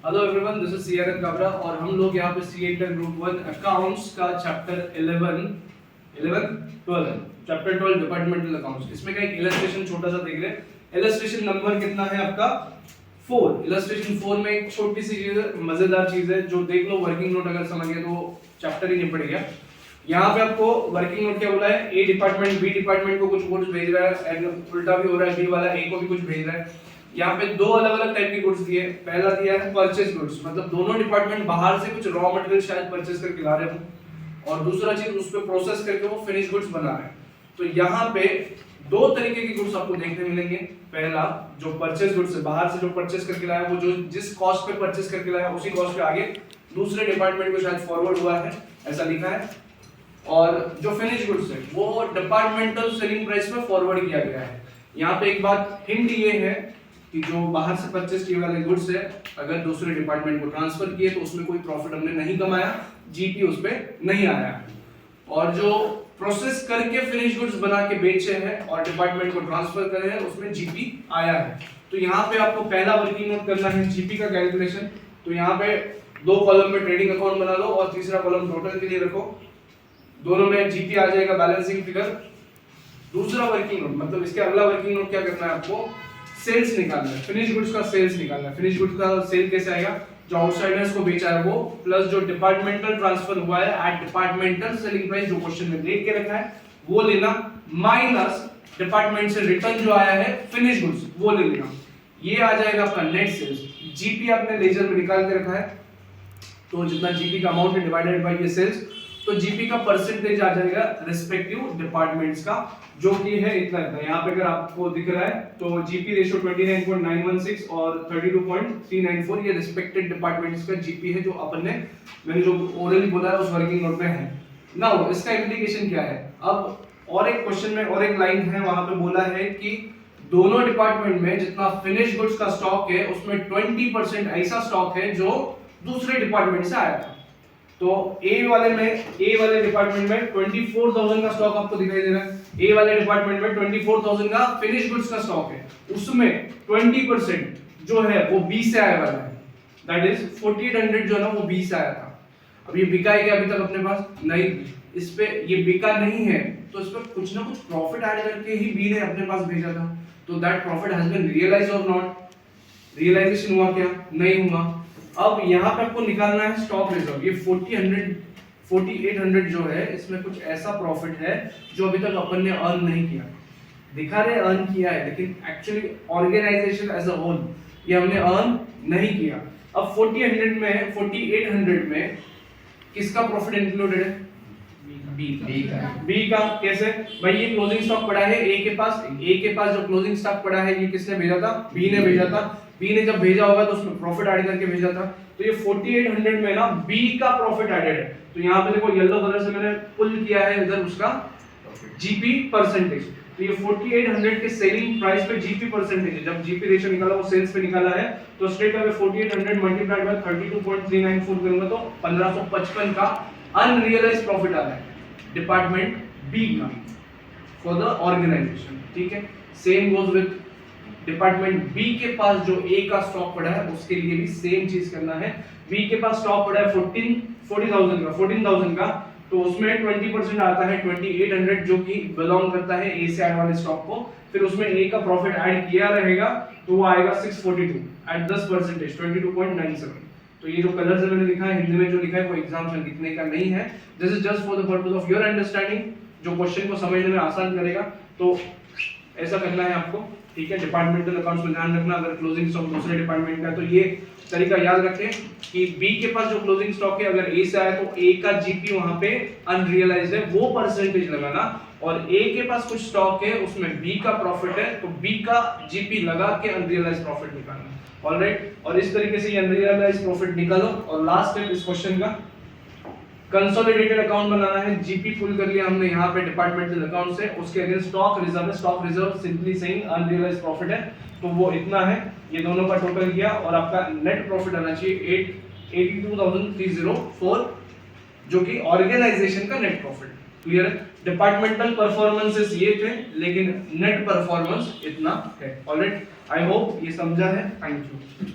Hello everyone, this is CRN Kabra और हम लोग यहाँ पे सी8 ग्रुप 1 अकाउंट्स का चैप्टर 11 12 चैप्टर 12 डिपार्टमेंटल अकाउंट्स। इसमें का एक इलस्ट्रेशन छोटा सा देख रहे हैं। इलस्ट्रेशन नंबर कितना है आपका 4। इलस्ट्रेशन 4 में एक छोटी सी चीज है, मजेदार चीज है, जो देख लो वर्किंग नोट अगर समझ गए तो चैप्टर ही निपट गया। यहाँ पे आपको वर्किंग नोट क्या बोला है, ए डिपार्टमेंट बी डिपार्टमेंट को कुछ गुड्स भेज रहा है एंड उल्टा भी हो रहा है, बी वाला ए को भी कुछ भेज रहा है। यहाँ पे दो अलग अलग टाइप के गुड्स दिए। पहला दिया है परचेज गुड्स, मतलब दोनों डिपार्टमेंट बाहर से कुछ रॉ मटेरियल शायद परचेज करके ला रहे हो, और दूसरा चीज उस पे प्रोसेस करके वो फिनिश गुड्स बना रहे हैं। तो यहाँ पे दो तरीके के गुड्स आपको देखने मिलेंगे। पहला जो परचेज गुड्स है, बाहर से जो परचेज करके लाया वो जो जिस कॉस्ट पे परचेज करके लाया उसी कॉस्ट पे आगे दूसरे डिपार्टमेंट को शायद फॉरवर्ड हुआ है, ऐसा लिखा है। और जो फिनिश गुड्स है वो डिपार्टमेंटल सेलिंग प्राइस पे फॉरवर्ड किया गया है। यहाँ पे एक बात हिंट ये है कि जो बाहर से परचेज किए वाले गुड्स है अगर दूसरे डिपार्टमेंट को ट्रांसफर किए तो उसमें कोई प्रॉफिट हमने नहीं कमाया, जीपी उस पे नहीं आया। और जो प्रोसेस करके फिनिश गुड्स बना के बेचे हैं और डिपार्टमेंट को ट्रांसफर करे हैं उसमें जीपी आया है। तो यहाँ पे आपको पहला वर्किंग नोट करना है जीपी का कैलकुलेशन। तो यहाँ पे दो कॉलम में ट्रेडिंग अकाउंट बना लो और तीसरा कॉलम टोटल के लिए रखो। दोनों में जीपी आ जाएगा बैलेंसिंग फिगर। दूसरा वर्किंग नोट मतलब इसके अगला वर्किंग नोट क्या करना है, आपको सेल्स निकालना है, फिनिश गुड्स का सेल्स निकालना है। फिनिश गुड्स का सेल कैसे आएगा, जो आउटसाइडर्स को बेचा है वो प्लस जो डिपार्टमेंटल ट्रांसफर हुआ है एट डिपार्टमेंटल सेलिंग प्राइस जो क्वेश्चन में देख के रखा है वो लेना, माइनस डिपार्टमेंट से रिटर्न जो आया है फिनिश गुड्स वो ले लेना। ये आ जाएगा आपका नेट सेल्स। जीपी आपने लेजर में निकाल के रखा है, तो जितना जीपी का अमाउंट है डिवाइडेड बाय ये सेल्स, तो जीपी का परसेंटेज आ जाएगा रिस्पेक्टिव डिपार्टमेंट्स का, जो कि है इतना इतना। यहाँ पे अगर आपको दिख रहा है तो जीपी रेशियो 29.916 और 32.394 ये रिस्पेक्टेड डिपार्टमेंट्स का जीपी है, जो अपन ने मैंने जो ओरली बोला है उस वर्किंग नोट में है। नाउ इसका इंप्लीकेशन क्या है, अब और एक क्वेश्चन में और एक लाइन है, वहां पे बोला है कि दोनों डिपार्टमेंट में जितना फिनिश गुड्स का स्टॉक है उसमें 20% ऐसा स्टॉक है जो दूसरे डिपार्टमेंट से आया था। तो ए वाले डिपार्टमेंट में 24,000 का स्टॉक आपको दिखाई दे रहा है। ए वाले डिपार्टमेंट में 24,000 का फिनिश गुड्स का स्टॉक है, उसमें 20% जो है वो बी से आया वाला है, दैट इज 4800 जो है ना वो बी से आया था। अब ये बिका है क्या अभी तक अपने पास नहीं, इस पे ये बिका नहीं है तो इस पे कुछ ना कुछ प्रॉफिट ऐड करके ही बी ने अपने पास भेजा था। तो that profit has been realized और नॉट, रियलाइजेशन हुआ क्या, नहीं हुआ। अब यहाँ पे आपको निकालना है स्टॉक रिजर्व। ये 4800 जो है इसमें कुछ ऐसा प्रॉफिट है जो अभी तक अपन ने अर्न नहीं किया। दिखा रहे अर्न किया है लेकिन actually organization as a whole ये हमने अर्न नहीं किया। अब 4800 में किसका प्रॉफिट इंक्लूडेड है, बी का। कैसे भाई, ये क्लोजिंग स्टॉक पड़ा है ए के पास जो क्लोजिंग स्टॉक पड़ा है ये किसने भेजा था, बी ने भेजा था। बी ने जब भेजा होगा तो उसमें प्रॉफिट ऐड करके भेजा था। तो ये 4800 में ना बी का प्रॉफिट एडेड है। तो यहाँ पे देखो येलो कलर से मैंने पुल किया है इधर उसका जीपी परसेंटेज। तो ये 4800 के सेलिंग प्राइस पे जीपी परसेंटेज है। जब जीपी रेशियो निकाला वो सेल्स पे निकाला है, तो स्ट्रेट अवे 4800 मल्टीप्लाइड बाय 32.394 करूंगा तो 1555 का अनरियलाइज्ड प्रॉफिट आ रहा है डिपार्टमेंट बी का फॉर द ऑर्गेनाइजेशन। ठीक है, same goes with department B के पास जो ए का स्टॉक पड़ा है उसके लिए भी सेम चीज करना है। बी के पास स्टॉक पड़ा है 14,000 का, तो उसमें 20% आता है 2800 जो कि बिलोंग करता है ए से ऐड वाले स्टॉक को। फिर उसमें ए का प्रॉफिट ऐड किया रहेगा तो वो आएगा 642 एट 10% 22.97। तो ये जो कलर से मैंने लिखा है हिंदी में जो लिखा है वो एग्जाम में लिखने का नहीं है, this is just for the purpose of your understanding, जो क्वेश्चन को समझने में आसान करेगा। तो ऐसा करना है आपको, ठीक है। डिपार्टमेंटल अकाउंट्स में ध्यान रखना, अगर क्लोजिंग स्टॉक दूसरे डिपार्टमेंट का है तो ये तरीका याद रखें कि बी के पास जो क्लोजिंग स्टॉक है अगर ए से आया तो ए का जीपी वहां पे अनरियलाइज्ड है वो परसेंटेज लगाना, और ए के पास कुछ स्टॉक है उसमें बी का प्रॉफिट है तो बी का जीपी लगा के अनरियलाइज्ड प्रॉफिट निकालना। ऑलराइट, और इस तरीके से ये अनरियलाइज्ड प्रॉफिट निकालो। और लास्ट स्टेप इस क्वेश्चन का कंसोलिडेटेड अकाउंट बनाना है। जीपी पुल कर लिया हमने यहाँ पे डिपार्टमेंटल अकाउंट से, उसके अगेंस्ट स्टॉक रिजर्व है। Stock reserve simply saying unrealised profit है तो वो इतना है। ये दोनों का टोटल किया और आपका नेट प्रॉफिट आना चाहिए 82,304 जो कि ऑर्गेनाइजेशन का नेट प्रॉफिट। क्लियर है, डिपार्टमेंटल परफॉर्मेंसेस ये थे लेकिन नेट परफॉर्मेंस इतना है। ऑलराइट, आई होप ये समझा है। Thank you.